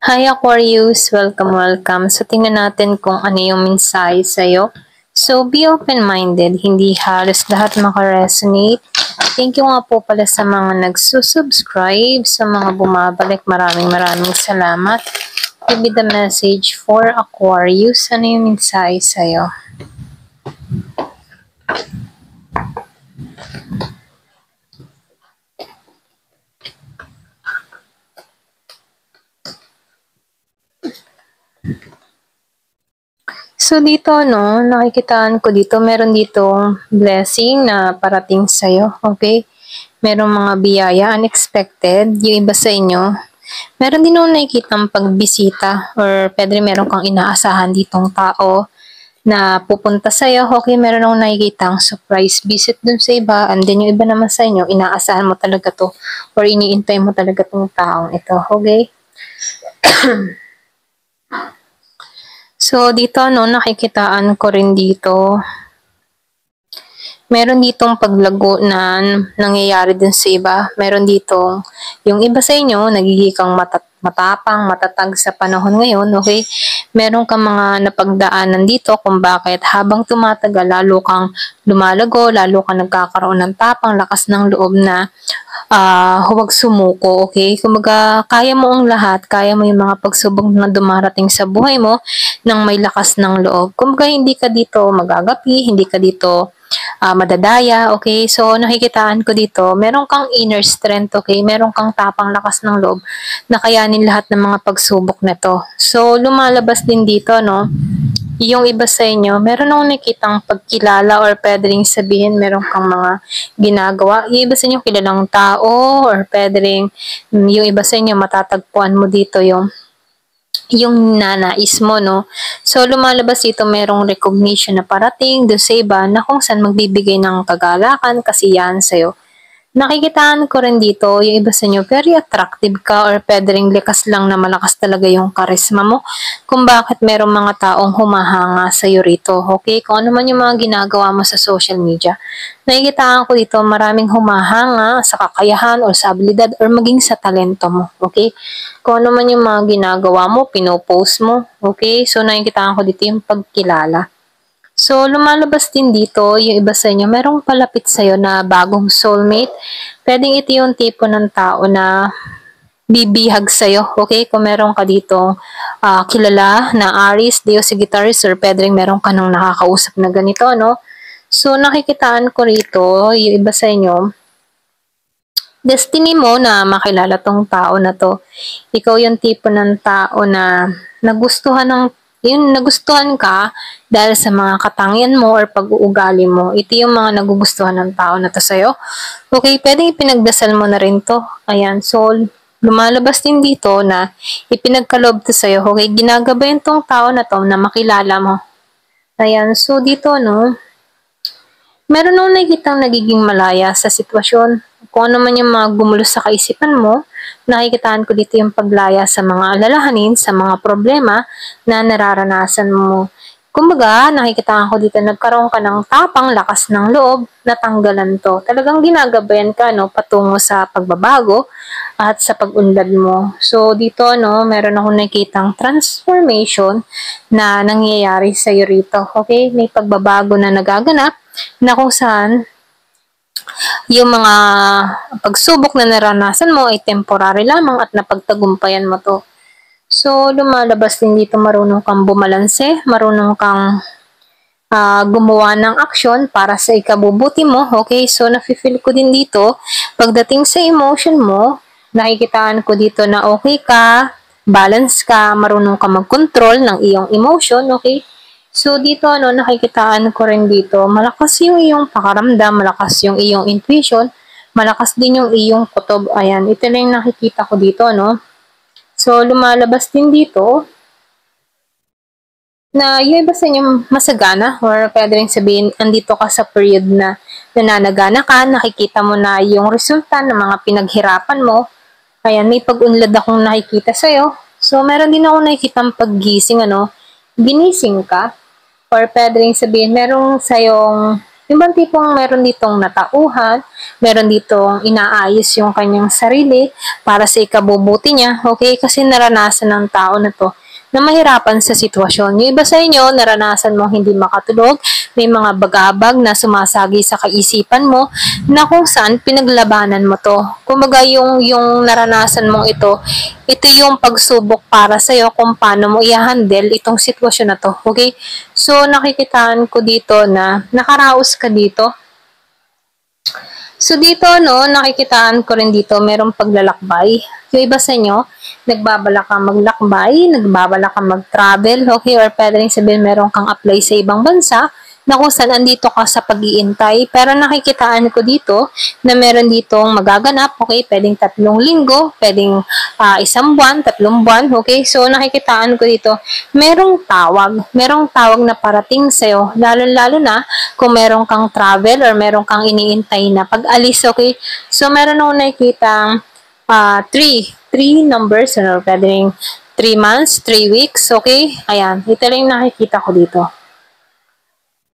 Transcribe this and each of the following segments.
Hi Aquarius! Welcome, welcome. So, tingnan natin kung ano yung mensahe sa'yo. So, be open-minded. Hindi halos lahat makaresonate. Thank you nga po pala sa mga nagsusubscribe, sa mga bumabalik. Maraming salamat. Give me the message for Aquarius. Ano yung mensahe sa'yo? So, dito, no, nakikitaan ko dito, meron dito blessing na parating sa'yo, okay? Merong mga biyaya, unexpected, yung iba sa inyo. Meron din akong nakikitang pagbisita or pwede meron kang inaasahan ditong tao na pupunta sa'yo. Okay, meron akong nakikitang surprise visit dun sa iba and then yung iba naman sa inyo, inaasahan mo talaga to or iniintay mo talaga tong taong ito, okay? So, dito, no, nakikitaan ko rin dito. Meron ditong paglago na nangyayari din sa iba. Meron ditong, yung iba sa inyo, nagiging matapang, matatag sa panahon ngayon, okay? Meron kang mga napagdaanan dito kung bakit habang tumatagal, lalo kang lumalago, lalo kang nagkakaroon ng tapang, lakas ng loob na huwag sumuko, okay? Kumbaga, kaya mo ang lahat, kaya mo yung mga pagsubok na dumarating sa buhay mo nang may lakas ng loob. Kumbaga, hindi ka dito magagapi, hindi ka dito madadaya, okay? So, nakikitaan ko dito, meron kang inner strength, okay? Meron kang tapang lakas ng loob na kayanin lahat ng mga pagsubok na to. So, lumalabas din dito, no? Yung iba sa inyo, meron akong nakitang pagkilala or pwede rin sabihin meron kang mga ginagawa. Yung iba sa inyo kilalang tao or pwede rin yung iba sa inyo matatagpuan mo dito yung nanais mo, no? So, lumalabas dito merong recognition na parating doon sa iba na kung saan magbibigay ng kagalakan, kasiyahan sa'yo. Nakikitaan ko rin dito, yung iba sa inyo, very attractive ka or pwede rin likas lang na malakas talaga yung karisma mo kung bakit merong mga taong humahanga sa'yo rito, okay? Kung ano man yung mga ginagawa mo sa social media. Nakikitaan ko dito, maraming humahanga sa kakayahan o sa abilidad or maging sa talento mo, okay? Kung ano man yung mga ginagawa mo, pinopost mo, okay? So, nakikitaan ko dito yung pagkilala. So, lumalabas din dito, yung iba sa inyo, merong palapit sa'yo na bagong soulmate. Pwedeng ito yung tipo ng tao na bibihag sa'yo, okay? Kung meron ka dito kilala na Aries, Leo, Sagittarius, or pwede rin meron ka nang nakakausap na ganito, no? So, nakikitaan ko rito, yung iba sa inyo, destiny mo na makilala tong tao na to. Ikaw yung tipo ng tao na nagustuhan ka dahil sa mga katangian mo or pag-uugali mo. Ito yung mga nagugustuhan ng tao na to sa'yo. Okay, pwedeng ipinagdasal mo na rin to. Ayan, so lumalabas din dito na ipinagkaloob to sa'yo. Okay, ginagabayan tong tao na to na makilala mo. Ayan, so dito, no, meron nung nakikitang nagiging malaya sa sitwasyon. Kung ano man yung mga gumulo sa kaisipan mo, nakikitaan ko dito yung paglaya sa mga alalahanin, sa mga problema na nararanasan mo. Kumbaga, nakikitaan ko dito nagkaroon ka ng tapang, lakas ng loob, natanggalan to. Talagang ginagabayan ka, no, patungo sa pagbabago at sa pag-unlad mo. So, dito, no, meron akong nakikitang transformation na nangyayari sa iyo rito. Okay? May pagbabago na nagaganap na kung saan yung mga pagsubok na naranasan mo ay temporary lamang at napagtagumpayan mo to. So, lumalabas din dito marunong kang bumalanse, marunong kang gumawa ng aksyon para sa ikabubuti mo. Okay, so nafe-feel ko din dito, pagdating sa emotion mo, nakikitaan ko dito na okay ka, balance ka, marunong ka mag-control ng iyong emotion, okay? So dito nakikitaan ko rin dito, malakas yung iyong pakaramdam, malakas yung iyong intuition, malakas din yung iyong kutob. Ayan, ito na yung nakikita ko dito, no? So lumalabas din dito na yung iba sa inyo masagana or pwede rin sabihin andito ka sa period na nananagana ka, nakikita mo na yung resulta ng mga pinaghirapan mo. Ayan, may pag-unlad akong nakikita sa'yo. So, meron din akong nakikitang paggising, ginising ka. Or pwede rin sabihin, merong sa'yong Yung bang tipong meron ditong natauhan, meron ditong inaayos yung kanyang sarili para sa ikabubuti niya, okay? Kasi naranasan ng tao na to na mahirapan sa sitwasyon. Yung iba sa inyo, naranasan mo hindi makatulog, may mga bagabag na sumasagi sa kaisipan mo na kung saan pinaglabanan mo to. Kumbaga yung naranasan mong ito yung pagsubok para sa'yo kung paano mo i-handle itong sitwasyon na to. Okay? So, nakikitaan ko dito na nakaraos ka dito. So, dito, no, nakikitaan ko rin dito, merong paglalakbay. Yung iba sa inyo, nagbabala ka maglakbay, nagbabala ka mag-travel, okay, or pwede rin sabihin meron kang apply sa ibang bansa, na kung saan andito ka sa pag-iintay. Pero nakikitaan ko dito na meron ditong magaganap, okay, pwedeng 3 linggo, pwedeng 1 buwan, 3 buwan, okay. So nakikitaan ko dito, merong tawag na parating sa'yo, lalo-lalo na kung meron kang travel or meron kang iniintay na pag-alis, okay. So meron akong nakikita 3 numbers, ano, pwedeng 3 months, 3 weeks, okay. Ayan, ito lang yung nakikita ko dito.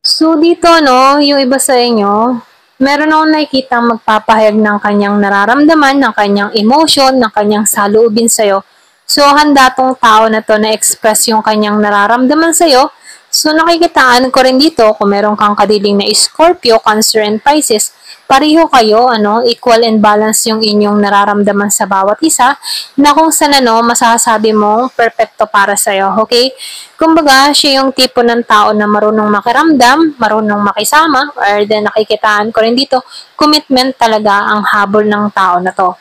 So, dito, no, yung iba sa inyo, meron akong nakikita magpapahayag ng kanyang nararamdaman, ng kanyang emotion, ng kanyang saloobin sa'yo. So, handa tong tao na to na express yung kanyang nararamdaman sa'yo. So, nakikitaan ko rin dito, kung meron kang kadiling na Scorpio, Cancer, and Pisces, pareho kayo, equal and balance yung inyong nararamdaman sa bawat isa, na kung saan, masasabi mong perfecto para sa'yo, okay? Kumbaga, siya yung tipo ng tao na marunong makiramdam, marunong makisama, or then nakikitaan ko rin dito, commitment talaga ang habol ng tao na to.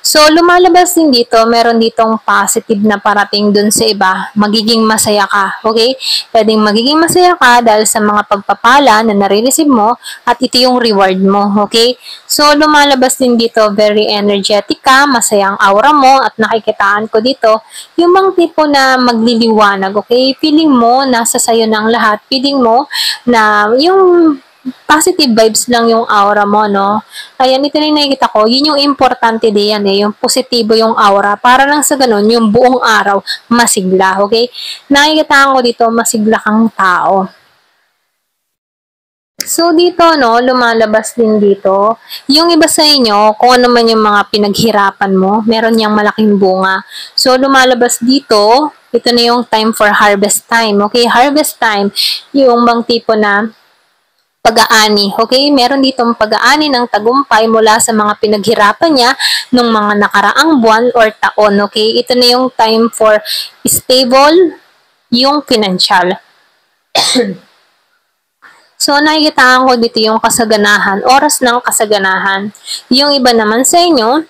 So, lumalabas din dito, meron ditong positive na parating dun sa iba, magiging masaya ka, okay? Pwedeng magiging masaya ka dahil sa mga pagpapala na nare-receive mo at ito yung reward mo, okay? So, lumalabas din dito, very energetic ka, masayang aura mo at nakikitaan ko dito, yung mga tipo na magliliwanag, okay? Feeling mo, nasa sayo ng lahat, feeling mo na yung positive vibes lang yung aura mo, no? Ayan, ito na yung nakikita ko. Yun yung importante diyan yung positibo yung aura. Para lang sa ganun, yung buong araw, masigla, okay? Nakikita ko dito, masigla kang tao. So, dito, no, lumalabas din dito. Yung iba sa inyo, kung ano man yung mga pinaghirapan mo, meron niyang malaking bunga. So, lumalabas dito, ito na yung time for harvest time, okay? Harvest time, yung bang tipo na pag-aani. Okay? Meron ditong pag-aani ng tagumpay mula sa mga pinaghirapan niya nung mga nakaraang buwan or taon. Okay? Ito na yung time for stable yung financial. So, nakikita ko dito yung kasaganahan, oras ng kasaganahan. Yung iba naman sa inyo,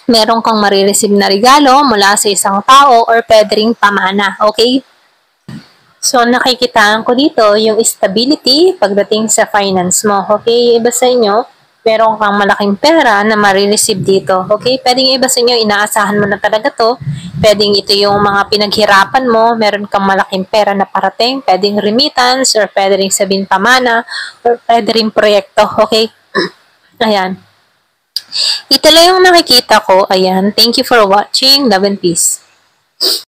meron kang marireceive na regalo mula sa isang tao or pwede ring pamana. Okay? So, nakikitaan ko dito yung stability pagdating sa finance mo. Okay? Iba sa inyo, meron kang malaking pera na marireceive dito. Okay? Pwedeng iba sa inyo, inaasahan mo na talaga to. Pwedeng ito yung mga pinaghirapan mo, meron kang malaking pera na parating. Pwedeng remittance, or pwede rin sabihin pamana, or pwede rin proyekto. Okay? Ayan. Ito lang yung nakikita ko. Ayan. Thank you for watching. Love and peace.